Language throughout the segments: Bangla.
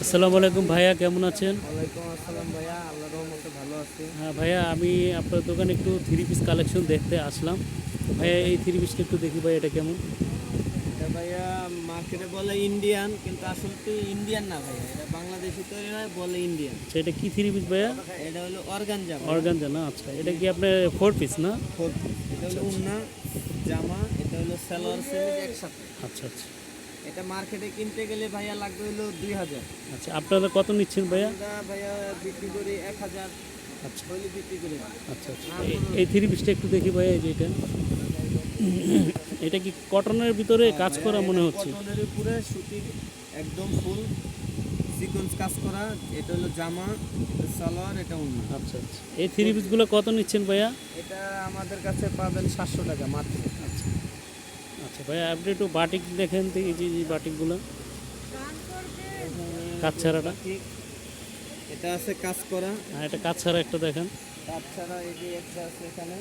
আসসালামু আলাইকুম ভাইয়া, কেমন আছেন? ওয়ালাইকুম আসসালাম ভাইয়া, আল্লাহর রহমতে ভালো আছি। হ্যাঁ ভাইয়া, আমি আপনার দোকানে একটু থ্রি পিস কালেকশন দেখতে আসলাম। ভাইয়া এই থ্রি পিসটা একটু দেখি ভাই, এটা কেমন? এটা ভাইয়া মার্কেটে বলে ইন্ডিয়ান, কিন্তু আসলে তো ইন্ডিয়ান না ভাইয়া, এটা বাংলাদেশি তৈরি হয় বলে ইন্ডিয়ান। আচ্ছা, এটা কি থ্রি পিস ভাইয়া? এটা হলো অর্গানজা অর্গানজা না? আচ্ছা, এটা কি আপনার ফোর পিস না? ফোর। এটা হলো উন্না জামা, এটা হলো সালোয়ার সেমিজ একসাথে। আচ্ছা আচ্ছা এটা মার্কেটে কিনতে গেলে ভাইয়া লাগবে হলো 2000। আচ্ছা, আপনারা কত নিচ্ছেন ভাইয়া? আমরা ভাইয়া বিক্রি করি 1000 আচ্ছা হইলে বিক্রি করি। আচ্ছা আচ্ছা, এই থ্রি পিসটা একটু দেখি ভাইয়া, এই যে এটা এটা কি কটনের ভিতরে কাজ করা মনে হচ্ছে? কটনের উপরে সুতির একদম ফুল সিকোয়েন্স কাজ করা। এটা হলো জামা, এটা সালোয়ার, এটা উন্না। আচ্ছা আচ্ছা, এই থ্রি পিসগুলো কত নিচ্ছেন ভাইয়া? এটা আমাদের কাছে পাবেন 700 টাকা মাত্র। আচ্ছা আচ্ছা ভাইয়া, আপনি একটু বাটিক দেখেন তো, এই যে এই বাটিকগুলো কাজ ছাড়াটা। ঠিক, এটা আছে কাজ করা। আর এটা কাজ ছাড়া একটা দেখেন। কাজ ছাড়া এই যে একটা আছে এখানে।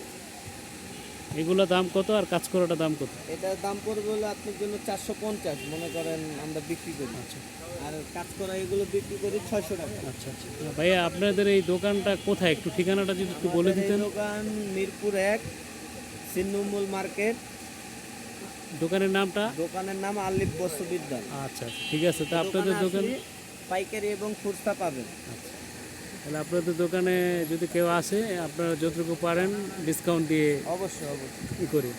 এগুলো দাম কত আর কাজ করাটা দাম কত? এটার দাম পড়বে হলো আপনার জন্য 450 মনে করেন আমরা বিক্রি করি। আচ্ছা আর কাজ করা এগুলো বিক্রি করি 600 টাকা। আচ্ছা আচ্ছা, ভাইয়া আপনাদের এই দোকানটা কোথায়, একটু ঠিকানাটা যদি একটু বলে আমাদের এই দিতেন। দোকান মিরপুর 1, সিন্নমূল মার্কেট। দোকানের নামটা? দোকানের নাম আলিফ বস্ত্রবিদ্যা। আচ্ছা আচ্ছা, ঠিক আছে। তা আপনাদের দোকান, পাইকারি এবং খুচরা পাবেন। আচ্ছা, তাহলে আপনাদের দোকানে যদি কেউ আসে, আপনারা যতটুকু পারেন ডিসকাউন্ট দিয়ে অবশ্যই অবশ্যই। ই করি।